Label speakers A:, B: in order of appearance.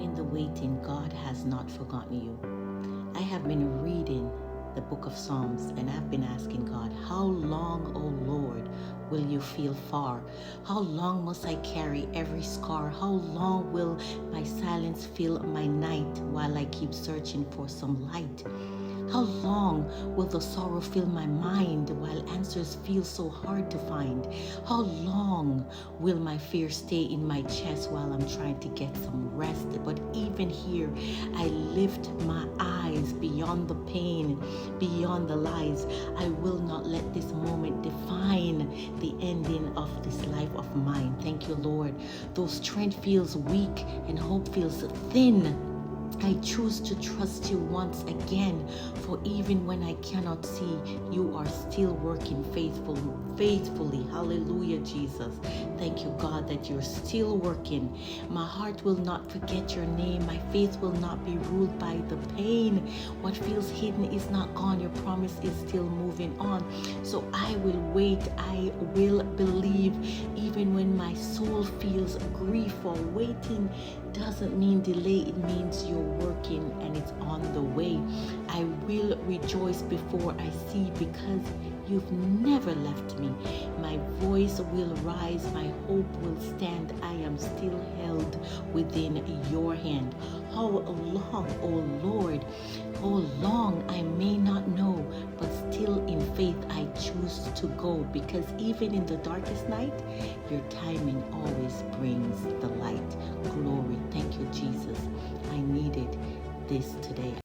A: in the waiting, God has not forgotten you. I have been reading the book of Psalms and I've been asking God, how long, O Lord, will you feel far? How long must I carry every scar? How long will my silence fill my night while I keep searching for some light? How long will the sorrow fill my mind while answers feel so hard to find? How long will my fear stay in my chest while I'm trying to get some rest? But even here, I lift my eyes beyond the pain, beyond the lies. I will not let this moment define the ending of this life of mine. Thank you, Lord. Though strength feels weak and hope feels thin, I choose to trust you once again, for even when I cannot see, you are still working faithfully. Hallelujah, Jesus. Thank you, God, that you're still working. My heart will not forget your name. My faith will not be ruled by the pain. What feels hidden is not gone. Your promise is still moving on. So I will wait. I will believe, even when my soul feels grief. For waiting doesn't mean delay. It means you're working and it's on the way. I will rejoice before I see, because you've never left me. My voice will rise, my hope will stand. I am still held within your hand. How long, oh Lord, how long I may not know, but still in faith I choose to go, because even in the darkest night, your timing always brings the light. Glory. Thank you, Jesus. I needed this today.